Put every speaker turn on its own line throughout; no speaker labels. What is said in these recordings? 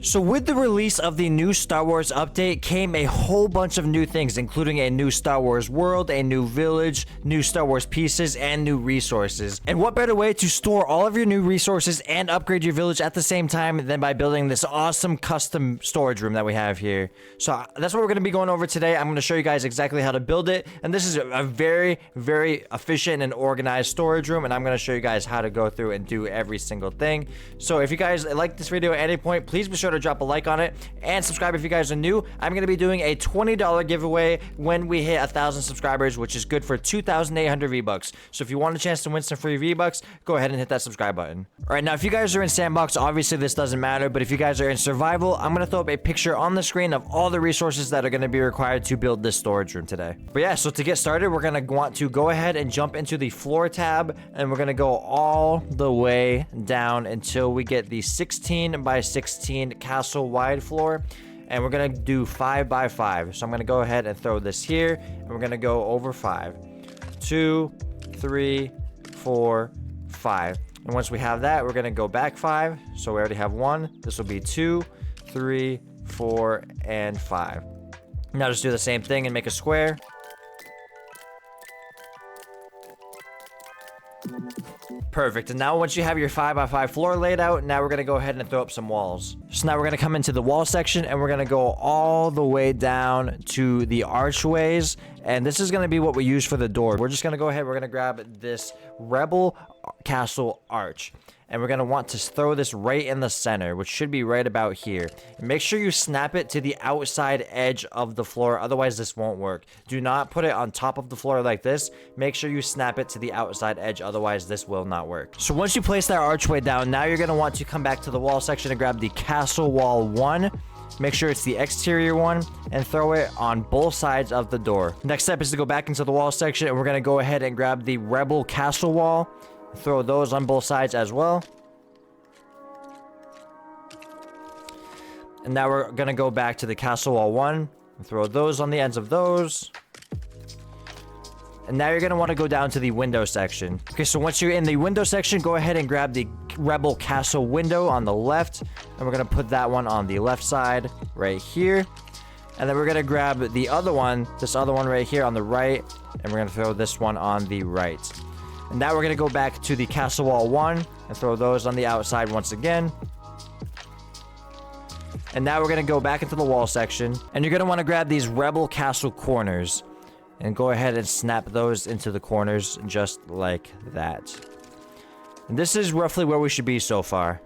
So with the release of the new Star Wars update came a whole bunch of new things, including a new Star Wars world, a new village, new Star Wars pieces, and new resources. And what better way to store all of your new resources and upgrade your village at the same time than by building this awesome custom storage room that we have here. So that's what we're going to be going over today. I'm going to show you guys exactly how to build it. And this is a very, very efficient and organized storage room. And I'm going to show you guys how to go through and do every single thing. So if you guys like this video at any point, please be sure to drop a like on it and subscribe if you guys are new. I'm going to be doing a $20 giveaway when we hit 1,000 subscribers, which is good for 2,800 V-Bucks. So if you want a chance to win some free V-Bucks, go ahead and hit that subscribe button. All right, now if you guys are in Sandbox, obviously this doesn't matter, but if you guys are in Survival, I'm going to throw up a picture on the screen of all the resources that are going to be required to build this storage room today. But yeah, so to get started, we're going to want to go ahead and jump into the floor tab, and we're going to go all the way down until we get the 16 by 16 castle wide floor, and we're gonna do 5 by 5. So I'm gonna go ahead and throw this here, and we're gonna go over 5, 2, 3, 4, 5. And once we have that, we're gonna go back 5. So we already have 1. This will be 2, 3, 4, and 5. Now just do the same thing and make a square. Perfect. And now once you have your 5 by 5 floor laid out, now we're going to go ahead and throw up some walls. So now we're going to come into the wall section, and we're going to go all the way down to the archways. And this is going to be what we use for the door. We're just going to go ahead. We're going to grab this Rebel Castle arch, and we're going to want to throw this right in the center, which should be right about here. And make sure you snap it to the outside edge of the floor, otherwise this won't work. Do not put it on top of the floor like this. Make sure you snap it to the outside edge, otherwise this will not work. So once you place that archway down, now you're going to want to come back to the wall section and grab the Castle Wall 1. Make sure it's the exterior one, and throw it on both sides of the door. Next step is to go back into the wall section, and we're going to go ahead and grab the Rebel Castle Wall. Throw those on both sides as well. And now we're going to go back to the Castle Wall 1 and throw those on the ends of those. And now you're going to want to go down to the window section. Okay, so once you're in the window section, go ahead and grab the Rebel Castle window on the left. And we're going to put that one on the left side right here. And then we're going to grab the other one, this other one right here on the right. And we're going to throw this one on the right. And now we're going to go back to the Castle Wall 1 and throw those on the outside once again. And now we're going to go back into the wall section. And you're going to want to grab these Rebel Castle corners. And go ahead and snap those into the corners just like that. And this is roughly where we should be so far.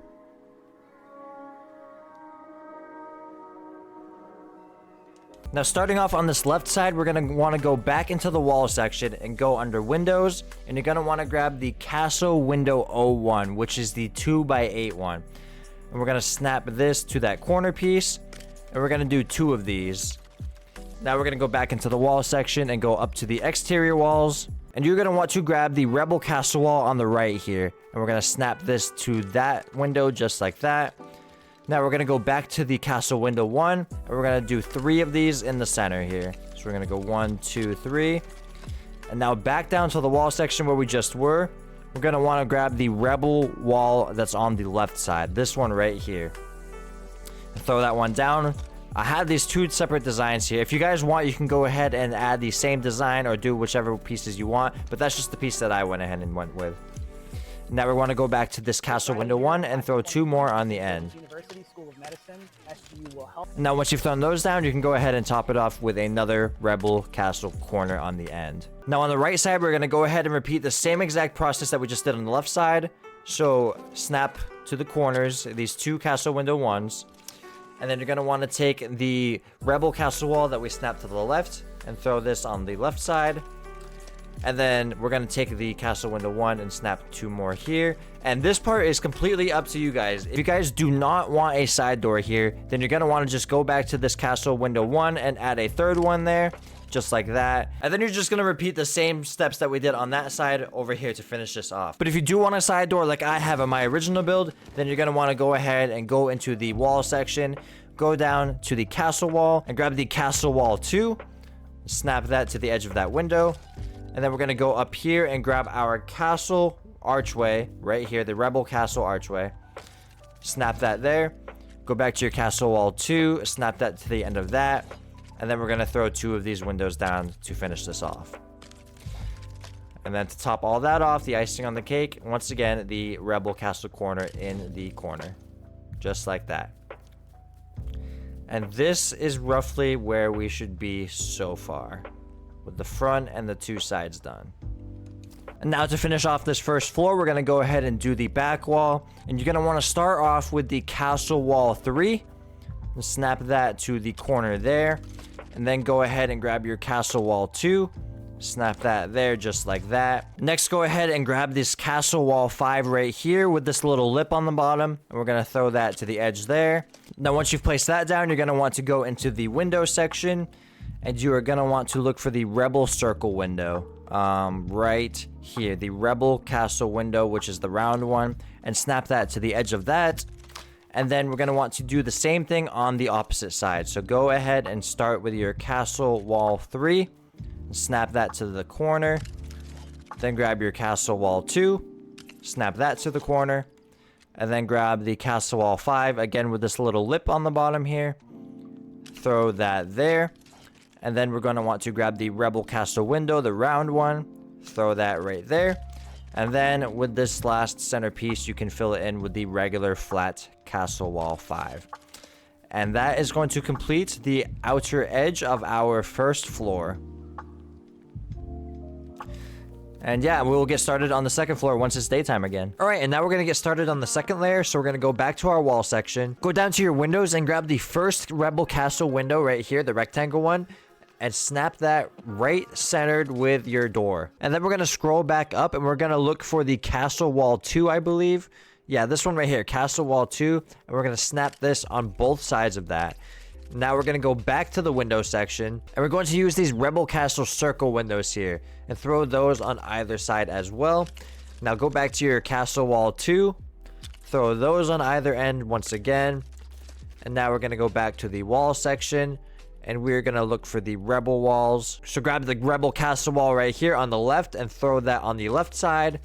Now starting off on this left side, we're going to want to go back into the wall section and go under windows. And you're going to want to grab the Castle Window 01, which is the 2 by 8 one. And we're going to snap this to that corner piece. And we're going to do 2 of these. Now we're going to go back into the wall section and go up to the exterior walls. And you're going to want to grab the Rebel Castle Wall on the right here. And we're going to snap this to that window just like that. Now we're going to go back to the Castle Window 1. And we're going to do 3 of these in the center here. So we're going to go 1, 2, 3. And now back down to the wall section where we just were. We're going to want to grab the Rebel wall that's on the left side. This one right here. And throw that one down. I have these 2 separate designs here. If you guys want, you can go ahead and add the same design or do whichever pieces you want. But that's just the piece that I went ahead and went with. Now we want to go back to this Castle Window 1 and throw 2 more on the end. Now once you've thrown those down, you can go ahead and top it off with another Rebel Castle corner on the end. Now on the right side, we're going to go ahead and repeat the same exact process that we just did on the left side. So snap to the corners, these 2 Castle Window 1s. And then you're going to want to take the Rebel Castle Wall that we snapped to the left and throw this on the left side. And then we're going to take the Castle Window 1 and snap 2 more here. And this part is completely up to you guys. If you guys do not want a side door here, then you're going to want to just go back to this Castle Window 1 and add a 3rd one there. Just like that. And then you're just going to repeat the same steps that we did on that side over here to finish this off. But if you do want a side door like I have in my original build, then you're going to want to go ahead and go into the wall section, go down to the Castle Wall and grab the Castle Wall 2, snap that to the edge of that window. And then we're going to go up here and grab our Castle Archway right here, the Rebel Castle Archway. Snap that there. Go back to your castle wall 2, snap that to the end of that, and then we're going to throw 2 of these windows down to finish this off. And then to top all that off, the icing on the cake, once again, the rebel castle corner in the corner. Just like that. And this is roughly where we should be so far, with the front and the 2 sides done. And now to finish off this first floor, we're going to go ahead and do the back wall. And you're going to want to start off with the castle wall 3. And snap that to the corner there. And then go ahead and grab your castle wall 2. Snap that there just like that. Next, go ahead and grab this castle wall 5 right here with this little lip on the bottom. And we're going to throw that to the edge there. Now, once you've placed that down, you're going to want to go into the window section. And you are going to want to look for the rebel circle window. Right here. The rebel castle window, which is the round one. And snap that to the edge of that. And then we're going to want to do the same thing on the opposite side. So go ahead and start with your castle wall 3. Snap that to the corner. Then grab your castle wall 2. Snap that to the corner. And then grab the castle wall 5. Again with this little lip on the bottom here. Throw that there. And then we're going to want to grab the rebel castle window, the round one. Throw that right there. And then with this last centerpiece, you can fill it in with the regular flat castle wall 5. And that is going to complete the outer edge of our first floor. And yeah, we will get started on the second floor once it's daytime again. All right, and now we're going to get started on the second layer. So we're going to go back to our wall section. Go down to your windows and grab the first rebel castle window right here, the rectangle one. And snap that right centered with your door. And then we're going to scroll back up and we're going to look for the castle wall 2, I believe. Yeah, this one right here, castle wall 2. And we're going to snap this on both sides of that. Now we're going to go back to the window section. And we're going to use these rebel castle circle windows here. And throw those on either side as well. Now go back to your castle wall 2. Throw those on either end once again. And now we're going to go back to the wall section. And we're going to look for the rebel walls. So grab the rebel castle wall right here on the left. And throw that on the left side.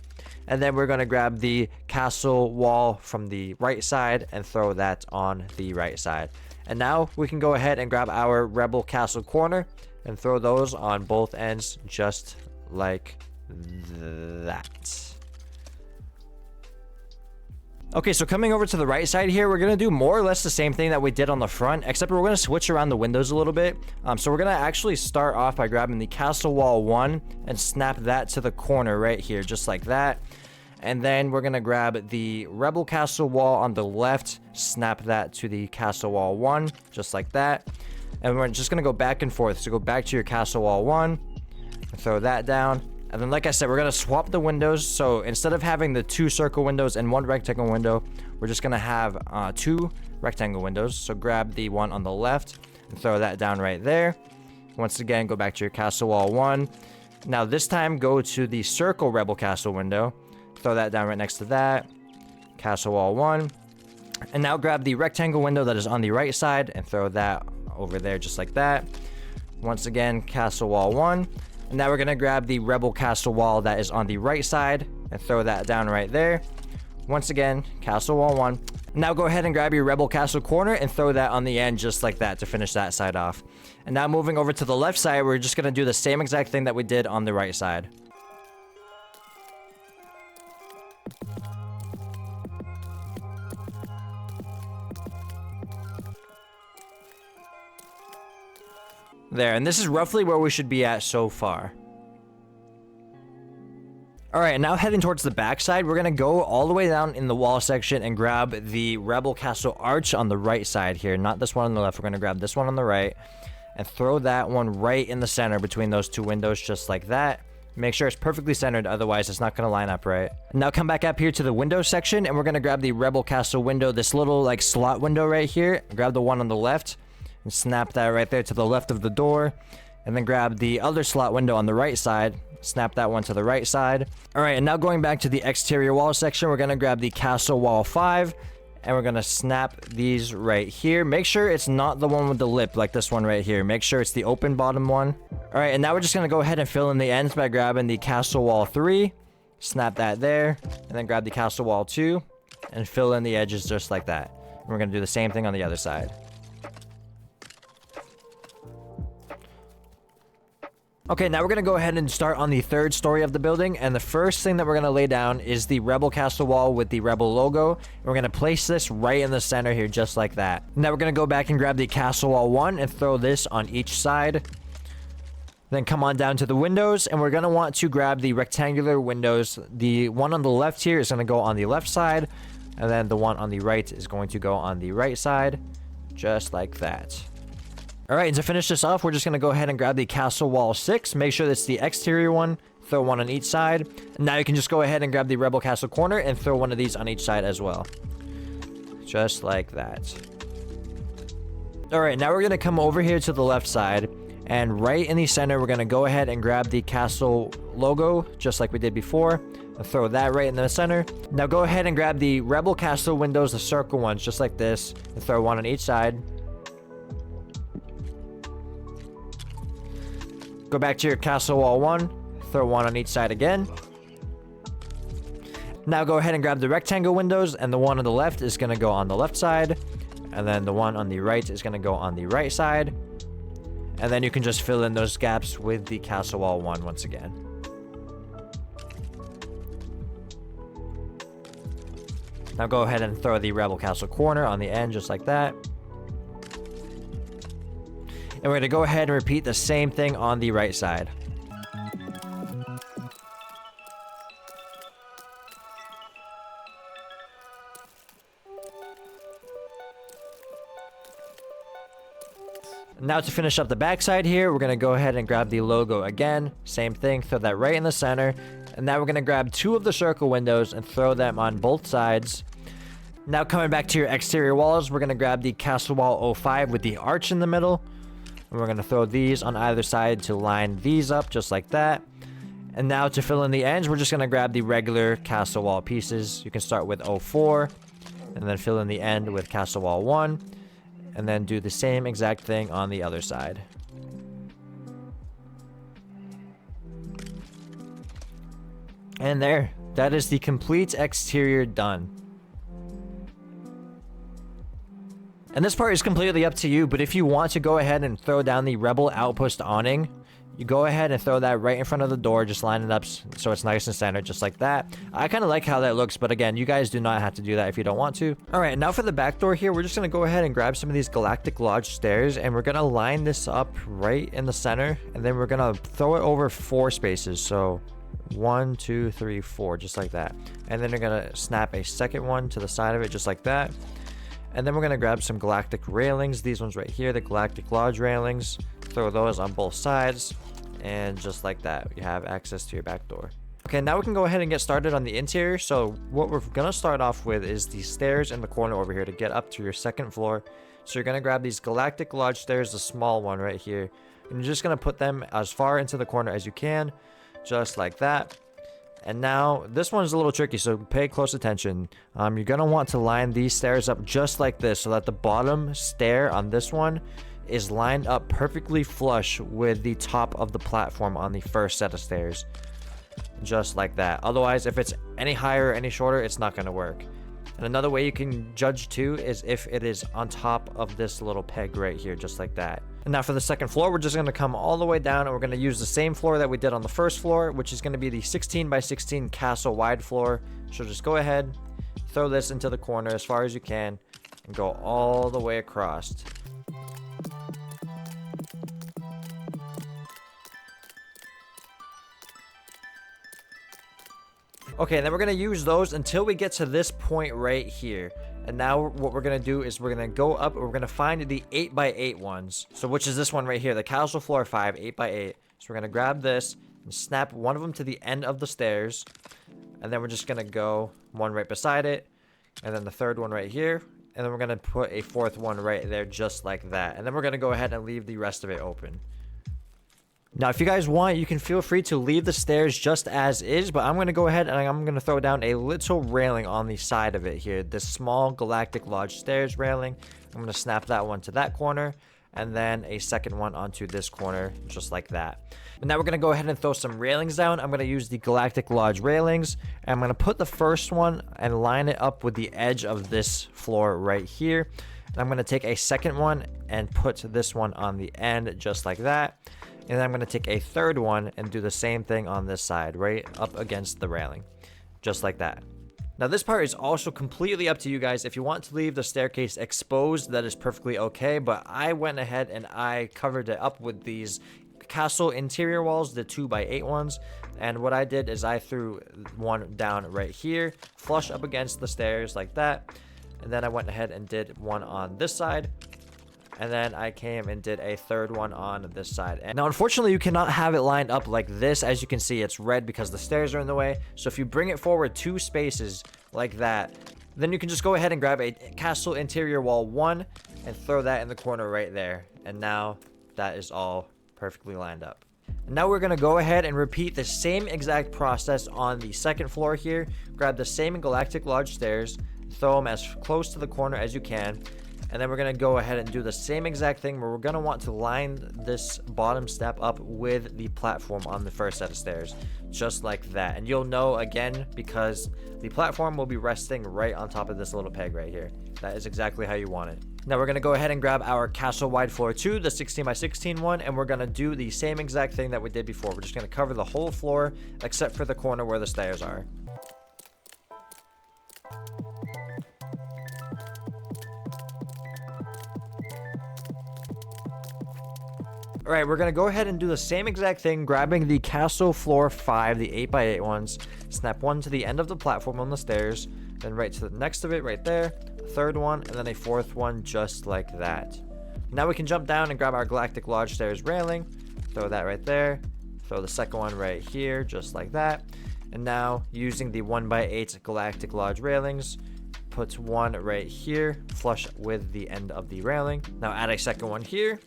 And then we're going to grab the castle wall from the right side. And throw that on the right side. And now we can go ahead and grab our rebel castle corner. And throw those on both ends just like that. Okay, so coming over to the right side here, we're going to do more or less the same thing that we did on the front, except we're going to switch around the windows a little bit. So we're going to actually start off by grabbing the castle wall 1 and snap that to the corner right here, just like that. And then we're going to grab the rebel castle wall on the left, snap that to the castle wall 1, just like that. And we're just going to go back and forth. So go back to your castle wall 1, and throw that down. And then, like I said, we're going to swap the windows. So instead of having the 2 circle windows and 1 rectangle window, we're just going to have 2 rectangle windows. So grab the one on the left and throw that down right there. Once again, go back to your castle wall 1. Now this time, go to the circle rebel castle window. Throw that down right next to that. Castle wall 1. And now grab the rectangle window that is on the right side and throw that over there just like that. Once again, castle wall 1. And now we're going to grab the rebel castle wall that is on the right side and throw that down right there. Once again, castle wall 1. Now go ahead and grab your rebel castle corner and throw that on the end just like that to finish that side off. And now moving over to the left side, we're just going to do the same exact thing that we did on the right side. There, and this is roughly where we should be at so far. Alright, now heading towards the back side, we're going to go all the way down in the wall section and grab the Rebel Castle arch on the right side here. Not this one on the left, we're going to grab this one on the right. And throw that one right in the center between those 2 windows, just like that. Make sure it's perfectly centered, otherwise it's not going to line up right. Now come back up here to the window section, and we're going to grab the Rebel Castle window, this little like slot window right here. Grab the one on the left. And snap that right there to the left of the door. And then grab the other slot window on the right side. Snap that one to the right side. Alright, and now going back to the exterior wall section, we're going to grab the castle wall 5. And we're going to snap these right here. Make sure it's not the one with the lip like this one right here. Make sure it's the open bottom one. Alright, and now we're just going to go ahead and fill in the ends by grabbing the castle wall 3. Snap that there. And then grab the castle wall 2. And fill in the edges just like that. we're gonna do the same thing on the other side. Okay, now we're gonna go ahead and start on the third story of the building, and the first thing that we're gonna lay down is the Rebel Castle wall with the Rebel logo. And we're gonna place this right in the center here, just like that. Now we're gonna go back and grab the Castle Wall 1 and throw this on each side. Then come on down to the windows, and we're gonna want to grab the rectangular windows. The one on the left here is gonna go on the left side, and then the one on the right is going to go on the right side, just like that. Alright, and to finish this off, we're just going to go ahead and grab the Castle Wall 6. Make sure that's the exterior one. Throw one on each side. And now you can just go ahead and grab the Rebel Castle corner and throw one of these on each side as well. Just like that. Alright, now we're going to come over here to the left side. And right in the center, we're going to go ahead and grab the castle logo, just like we did before. And throw that right in the center. Now go ahead and grab the Rebel Castle windows, the circle ones, just like this. And throw one on each side. Go back to your Castle Wall 1, throw one on each side again. Now go ahead and grab the rectangle windows, and the one on the left is going to go on the left side. And then the one on the right is going to go on the right side. And then you can just fill in those gaps with the Castle Wall 1 once again. Now go ahead and throw the Rebel Castle corner on the end, just like that. And we're going to go ahead and repeat the same thing on the right side. Now to finish up the back side here, we're going to go ahead and grab the logo again. Same thing, throw that right in the center. And now we're going to grab two of the circle windows and throw them on both sides. Now coming back to your exterior walls, we're going to grab the Castle Wall 05 with the arch in the middle. And we're going to throw these on either side to line these up just like that. And now to fill in the ends, we're just going to grab the regular castle wall pieces. You can start with 04 and then fill in the end with Castle Wall 1. And then do the same exact thing on the other side. And there, that is the complete exterior done. And this part is completely up to you, but if you want to go ahead and throw down the Rebel Outpost awning, you go ahead and throw that right in front of the door. Just line it up so it's nice and centered, just like that. I kind of like how that looks, but again, you guys do not have to do that if you don't want to. All right, now for the back door here, we're just going to go ahead and grab some of these Galactic Lodge stairs, and we're going to line this up right in the center, and then we're going to throw it over 4 spaces. So 1, 2, 3, 4, just like that. And then we're going to snap a second one to the side of it, just like that. And then we're going to grab some galactic railings. These ones right here, the Galactic Lodge railings. Throw those on both sides. And just like that, you have access to your back door. Okay, now we can go ahead and get started on the interior. So what we're going to start off with is the stairs in the corner over here to get up to your second floor. So you're going to grab these Galactic Lodge stairs, the small one right here. And you're just going to put them as far into the corner as you can. Just like that. And now, this one's a little tricky, so pay close attention. You're going to want to line these stairs up just like this, so that the bottom stair on this one is lined up perfectly flush with the top of the platform on the first set of stairs. Just like that. Otherwise, if it's any higher or any shorter, it's not going to work. And another way you can judge too is if it is on top of this little peg right here, just like that. And now for the second floor, we're just going to come all the way down, and we're going to use the same floor that we did on the first floor, which is going to be the 16 by 16 castle wide floor. So just go ahead, throw this into the corner as far as you can, and go all the way across. Okay, and then we're going to use those until we get to this point right here. And now what we're going to do is we're going to go up and we're going to find the 8x8 ones. So which is this one right here, the Castle Floor 5, 8x8. So we're going to grab this and snap one of them to the end of the stairs. And then we're just going to go one right beside it. And then the third one right here. And then we're going to put a fourth one right there just like that. And then we're going to go ahead and leave the rest of it open. Now, if you guys want, you can feel free to leave the stairs just as is, but I'm going to go ahead and I'm going to throw down a little railing on the side of it here. This small Galactic Lodge stairs railing. I'm going to snap that one to that corner. and then a second one onto this corner, just like that. And now we're going to go ahead and throw some railings down. I'm going to use the Galactic Lodge railings, and I'm going to put the first one and line it up with the edge of this floor right here. And I'm going to take a second one and put this one on the end, just like that. And then I'm going to take a third one and do the same thing on this side, right up against the railing, just like that. Now this part is also completely up to you guys. If you want to leave the staircase exposed, that is perfectly okay, but I went ahead and I covered it up with these castle interior walls, the 2x8 ones. And what I did is I threw one down right here, flush up against the stairs like that. And then I went ahead and did one on this side. And then I came and did a third one on this side. And now, unfortunately, you cannot have it lined up like this. As you can see, it's red because the stairs are in the way. So if you bring it forward 2 spaces like that, then you can just go ahead and grab a castle interior wall 1 and throw that in the corner right there. And now that is all perfectly lined up. And now we're going to go ahead and repeat the same exact process on the second floor here. Grab the same Galactic Lodge stairs, throw them as close to the corner as you can. And then we're going to go ahead and do the same exact thing where we're going to want to line this bottom step up with the platform on the first set of stairs, just like that. And you'll know again because the platform will be resting right on top of this little peg right here. That is exactly how you want it. Now we're going to go ahead and grab our castle wide floor 2, the 16x16 one, and we're going to do the same exact thing that we did before. We're just going to cover the whole floor except for the corner where the stairs are. All right, we're going to go ahead and do the same exact thing, grabbing the castle floor 5, the 8x8 ones, snap one to the end of the platform on the stairs, then right to the next of it right there, a third one, and then a fourth one just like that. Now we can jump down and grab our Galactic Lodge stairs railing, throw that right there, throw the second one right here just like that, and now using the 1x8 Galactic Lodge railings, put one right here, flush with the end of the railing. Now add a second one here,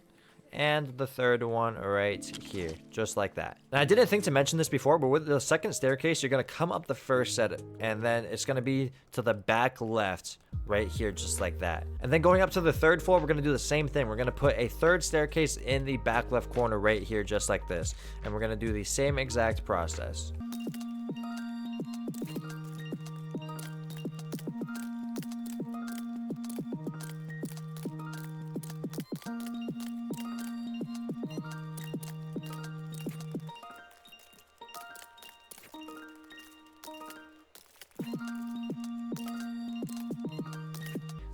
and the third one right here, just like that. And I didn't think to mention this before, but with the second staircase, you're going to come up the first set, and then it's going to be to the back left right here, just like that. And then going up to the third floor, we're going to do the same thing. We're going to put a third staircase in the back left corner right here, just like this. And we're going to do the same exact process.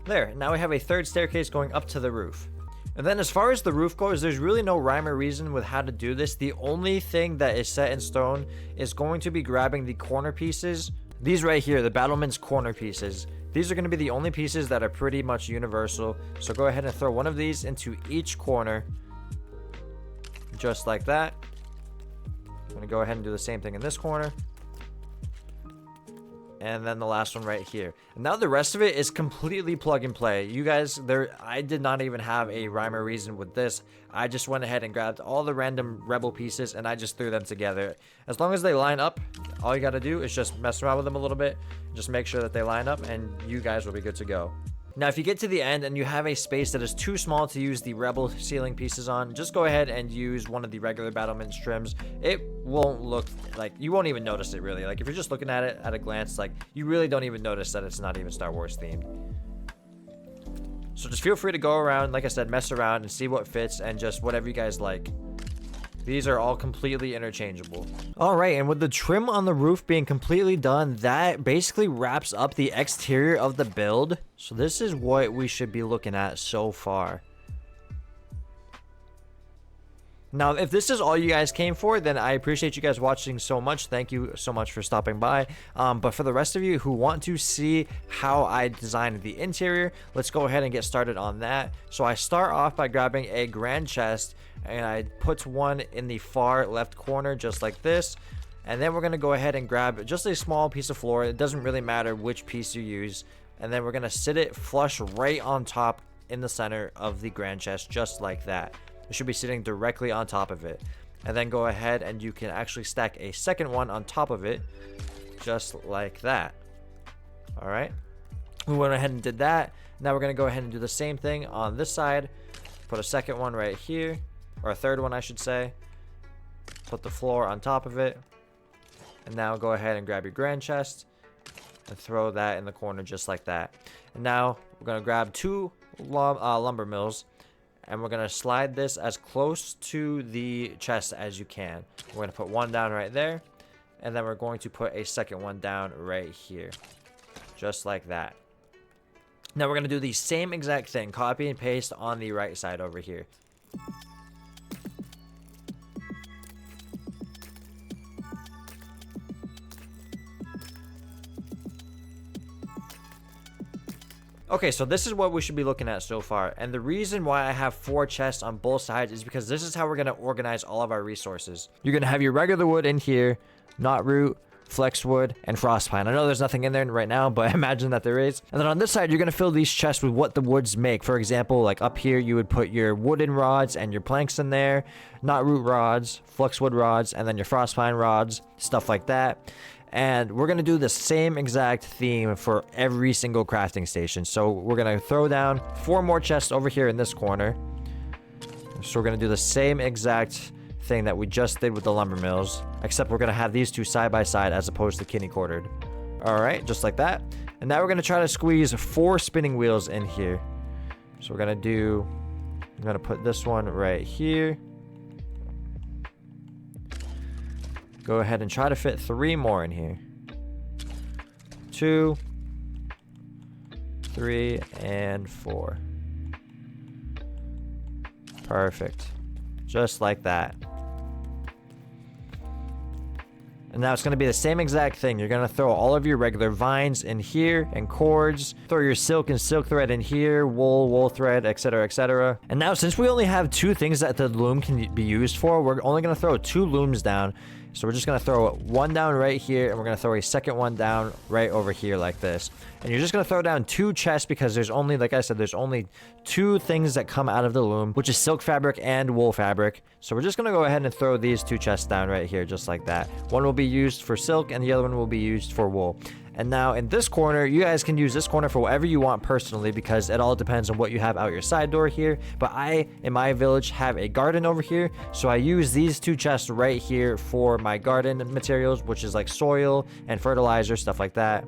There, now we have a third staircase going up to the roof. And then as far as the roof goes, there's really no rhyme or reason with how to do this. The only thing that is set in stone is going to be grabbing the corner pieces. These right here, the battlement's corner pieces. These are going to be the only pieces that are pretty much universal. So go ahead and throw one of these into each corner, just like that. I'm going to go ahead and do the same thing in this corner. And then the last one right here. And now the rest of it is completely plug and play. You guys, I did not even have a rhyme or reason with this. I just went ahead and grabbed all the random rebel pieces and I just threw them together. As long as they line up, all you got to do is just mess around with them a little bit. Just make sure that they line up and you guys will be good to go. Now, if you get to the end and you have a space that is too small to use the rebel ceiling pieces on, just go ahead and use one of the regular battlement trims. It won't look like, you won't even notice it really. Like if you're just looking at it at a glance, like you really don't even notice that it's not even Star Wars themed. So just feel free to go around, like I said, mess around and see what fits and just whatever you guys like. These are all completely interchangeable. All right, and with the trim on the roof being completely done, that basically wraps up the exterior of the build. So this is what we should be looking at so far. Now, if this is all you guys came for, then I appreciate you guys watching so much. Thank you so much for stopping by. But for the rest of you who want to see how I designed the interior, let's go ahead and get started on that. So I start off by grabbing a grand chest, and I put one in the far left corner, just like this. And then we're going to go ahead and grab just a small piece of floor. It doesn't really matter which piece you use. And then we're going to sit it flush right on top in the center of the grand chest, just like that. It should be sitting directly on top of it. And then go ahead and you can actually stack a second one on top of it, just like that. All right. We went ahead and did that. Now we're going to go ahead and do the same thing on this side. Put a second one right here, or a third one I should say. Put the floor on top of it. And now go ahead and grab your grand chest and throw that in the corner just like that. And now we're going to grab two lumber mills, and we're going to slide this as close to the chest as you can. We're going to put one down right there, and then we're going to put a second one down right here, just like that. Now we're going to do the same exact thing, copy and paste on the right side over here. Okay, so this is what we should be looking at so far. And the reason why I have 4 chests on both sides is because this is how we're going to organize all of our resources. You're going to have your regular wood in here, knotroot, flexwood, and frostpine. I know there's nothing in there right now, but imagine that there is. And then on this side, you're going to fill these chests with what the woods make. For example, like up here, you would put your wooden rods and your planks in there, knotroot rods, flexwood rods, and then your frostpine rods, stuff like that. And we're going to do the same exact theme for every single crafting station. So we're going to throw down 4 more chests over here in this corner. So we're going to do the same exact thing that we just did with the lumber mills, except we're going to have these two side by side as opposed to kidney quartered. All right, just like that. And now we're going to try to squeeze 4 spinning wheels in here. So we're going to put this one right here. Go ahead and try to fit 3 more in here. 2, 3, and 4. Perfect. Just like that. And now it's going to be the same exact thing. You're going to throw all of your regular vines in here and cords. Throw your silk and silk thread in here, wool thread, etc, etc. And now since we only have 2 things that the loom can be used for, we're only going to throw 2 looms down. So we're just going to throw one down right here, and we're going to throw a second one down right over here like this. And you're just going to throw down 2 chests because there's only, like I said, there's only 2 things that come out of the loom, which is silk fabric and wool fabric. So we're just going to go ahead and throw these 2 chests down right here just like that. One will be used for silk and the other one will be used for wool. And now in this corner, you guys can use this corner for whatever you want personally because it all depends on what you have out your side door here. But I, in my village, have a garden over here. So I use these 2 chests right here for my garden materials, which is like soil and fertilizer, stuff like that.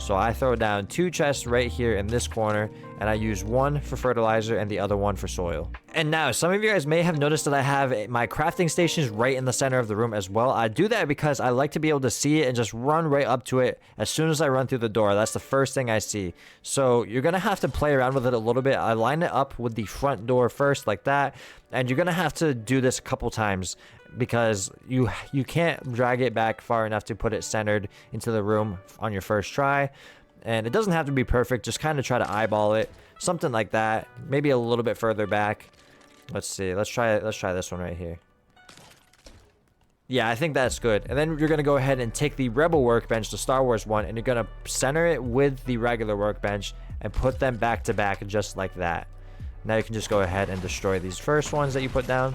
So I throw down 2 chests right here in this corner, and I use one for fertilizer and the other one for soil. And now some of you guys may have noticed that I have my crafting stations right in the center of the room as well. I do that because I like to be able to see it and just run right up to it as soon as I run through the door. That's the first thing I see. So you're gonna have to play around with it a little bit. I line it up with the front door first like that, and you're gonna have to do this a couple times because you can't drag it back far enough to put it centered into the room on your first try. And it doesn't have to be perfect, just kind of try to eyeball it, something like that, maybe a little bit further back. Let's see, let's try this one right here. Yeah, I think that's good. And then you're going to go ahead and take the Rebel workbench, the Star Wars one, and you're going to center it with the regular workbench and put them back to back just like that. Now you can just go ahead and destroy these first ones that you put down,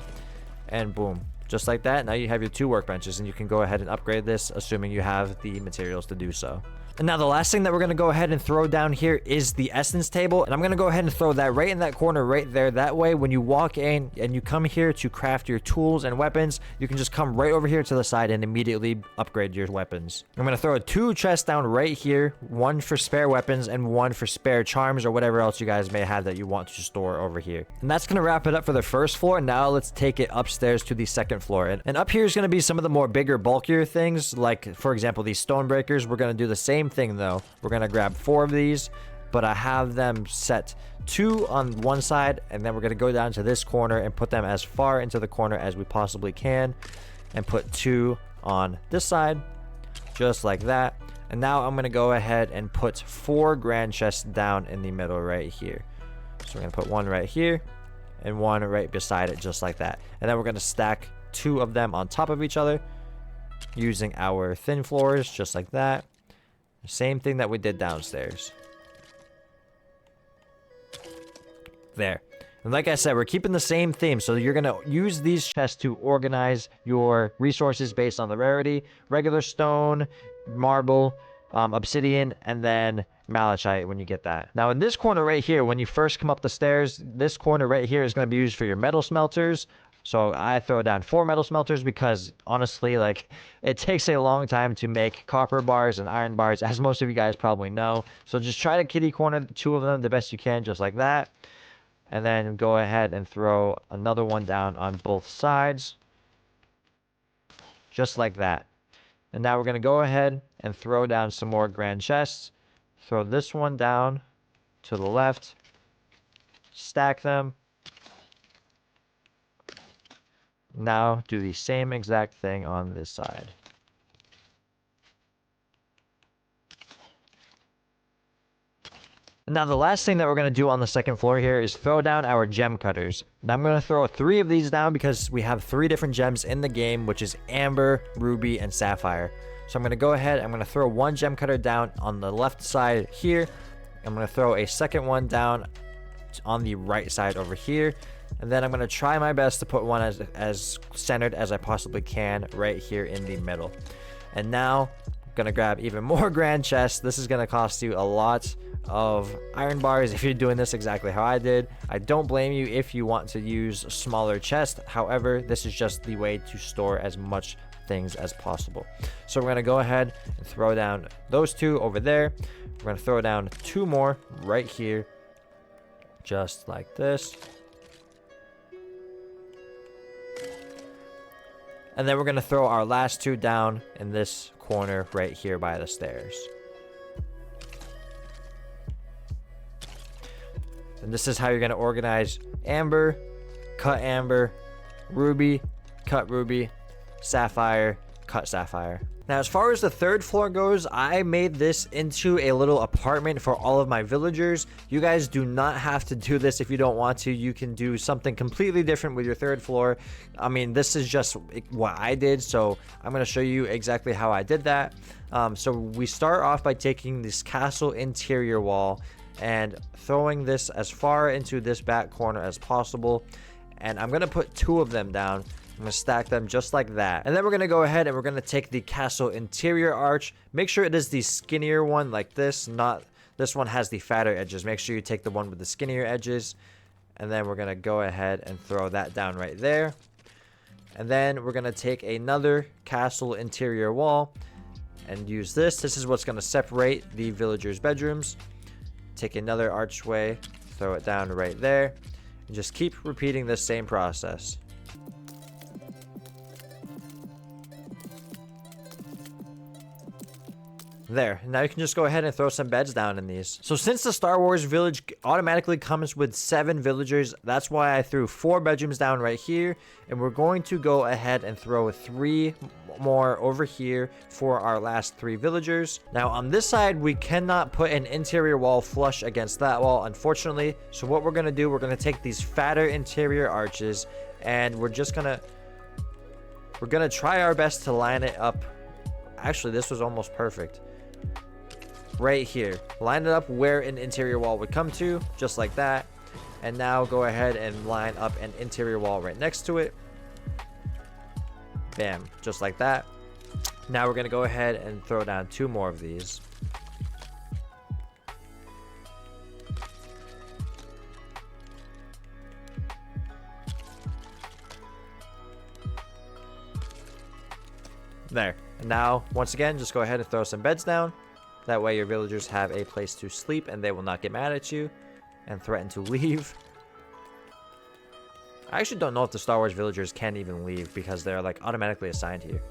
and boom. Just like that, now you have your 2 workbenches, and you can go ahead and upgrade this, assuming you have the materials to do so. And now the last thing that we're going to go ahead and throw down here is the essence table. And I'm going to go ahead and throw that right in that corner right there. That way, when you walk in and you come here to craft your tools and weapons, you can just come right over here to the side and immediately upgrade your weapons. I'm going to throw 2 chests down right here, one for spare weapons and one for spare charms or whatever else you guys may have that you want to store over here. And that's going to wrap it up for the first floor. Now let's take it upstairs to the second floor. And up here is going to be some of the more bigger, bulkier things, like, for example, these stone breakers. We're going to do the same thing though. We're going to grab 4 of these, but I have them set 2 on one side, and then we're going to go down to this corner and put them as far into the corner as we possibly can, and put 2 on this side, just like that. And now I'm going to go ahead and put 4 grand chests down in the middle right here. So we're going to put one right here and one right beside it, just like that. And then we're going to stack 2 of them on top of each other using our thin floors, just like that. Same thing that we did downstairs. There. And like I said, we're keeping the same theme. So you're going to use these chests to organize your resources based on the rarity. Regular stone, marble, obsidian, and then malachite when you get that. Now in this corner right here, when you first come up the stairs, this corner right here is going to be used for your metal smelters. So I throw down 4 metal smelters because honestly, like, it takes a long time to make copper bars and iron bars, as most of you guys probably know. So just try to kitty corner 2 of them the best you can, just like that. And then go ahead and throw another one down on both sides, just like that. And now we're going to go ahead and throw down some more grand chests. Throw this one down to the left, stack them. Now do the same exact thing on this side. Now the last thing that we're going to do on the second floor here is throw down our gem cutters. Now I'm going to throw 3 of these down because we have 3 different gems in the game, which is amber, ruby, and sapphire. So I'm going to go ahead, I'm going to throw 1 gem cutter down on the left side here. I'm going to throw a second one down on the right side over here. And then I'm going to try my best to put one as centered as I possibly can right here in the middle. And now I'm going to grab even more grand chests. This is going to cost you a lot of iron bars if you're doing this exactly how I did. I don't blame you if you want to use smaller chests. However, this is just the way to store as much things as possible. So we're going to go ahead and throw down those 2 over there. We're going to throw down 2 more right here, just like this. And then we're going to throw our last 2 down in this corner right here by the stairs. And this is how you're going to organize amber, cut amber, ruby, cut ruby, sapphire, cut sapphire. Now, as far as the 3rd floor goes, I made this into a little apartment for all of my villagers. You guys do not have to do this if you don't want to. You can do something completely different with your 3rd floor. I mean, this is just what I did, so I'm going to show you exactly how I did that. So we start off by taking this castle interior wall and throwing this as far into this back corner as possible. And I'm going to put 2 of them down. I'm going to stack them just like that. And then we're going to go ahead and we're going to take the castle interior arch. Make sure it is the skinnier one like this, not this one has the fatter edges. Make sure you take the one with the skinnier edges. And then we're going to go ahead and throw that down right there. And then we're going to take another castle interior wall and use this. This is what's going to separate the villagers' bedrooms. Take another archway, throw it down right there, and just keep repeating this same process. There, now you can just go ahead and throw some beds down in these. So since the Star Wars village automatically comes with 7 villagers, that's why I threw 4 bedrooms down right here. And we're going to go ahead and throw 3 more over here for our last 3 villagers. Now on this side, we cannot put an interior wall flush against that wall, unfortunately. So what we're going to do, we're going to take these fatter interior arches and we're going to try our best to line it up. Actually, this was almost perfect. Right here, line it up where an interior wall would come to, just like that. And now go ahead and line up an interior wall right next to it. Bam, just like that. Now we're going to go ahead and throw down 2 more of these. There. And now, once again, just go ahead and throw some beds down. That way your villagers have a place to sleep and they will not get mad at you and threaten to leave. I actually don't know if the Star Wars villagers can even leave because they're like automatically assigned here.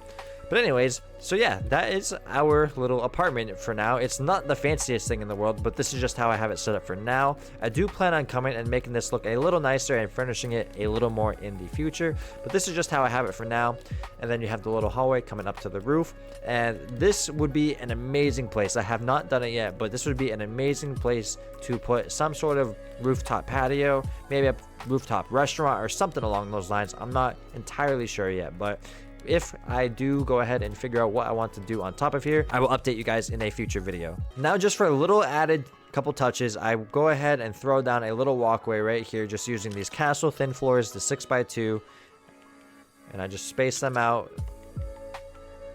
But anyways, so yeah, that is our little apartment for now. It's not the fanciest thing in the world, but this is just how I have it set up for now. I do plan on coming and making this look a little nicer and furnishing it a little more in the future. But this is just how I have it for now. And then you have the little hallway coming up to the roof. And this would be an amazing place. I have not done it yet, but this would be an amazing place to put some sort of rooftop patio, maybe a rooftop restaurant or something along those lines. I'm not entirely sure yet, but if I do go ahead and figure out what I want to do on top of here, I will update you guys in a future video. Now, just for a little added couple touches, I go ahead and throw down a little walkway right here, just using these castle thin floors, the 6x2, and I just space them out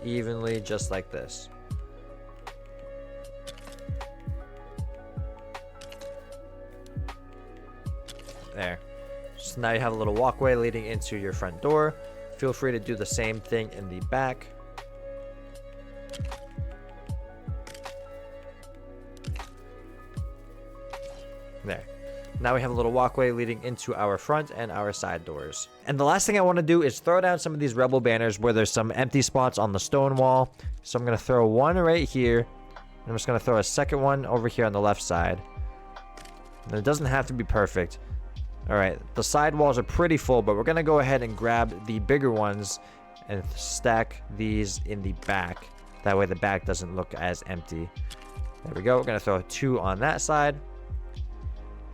evenly, just like this. So now you have a little walkway leading into your front door. Feel free to do the same thing in the back. There. Now we have a little walkway leading into our front and our side doors. And the last thing I want to do is throw down some of these rebel banners where there's some empty spots on the stone wall. So I'm going to throw one right here. And I'm just going to throw a second one over here on the left side. And it doesn't have to be perfect. All right, the side walls are pretty full, but we're going to go ahead and grab the bigger ones and stack these in the back. That way the back doesn't look as empty. There we go. We're going to throw 2 on that side.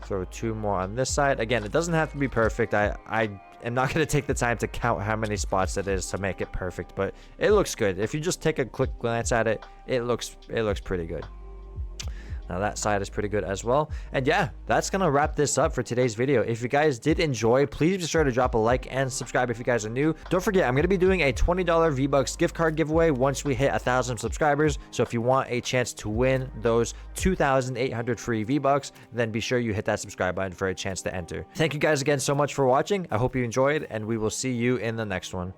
Throw 2 more on this side. Again, it doesn't have to be perfect. I am not going to take the time to count how many spots it is to make it perfect, but it looks good. If you just take a quick glance at it, it looks pretty good. Now that side is pretty good as well. And yeah, that's gonna wrap this up for today's video. If you guys did enjoy, please be sure to drop a like and subscribe if you guys are new. Don't forget, I'm gonna be doing a $20 V-Bucks gift card giveaway once we hit 1,000 subscribers. So if you want a chance to win those 2,800 free V-Bucks, then be sure you hit that subscribe button for a chance to enter. Thank you guys again so much for watching. I hope you enjoyed, and we will see you in the next one.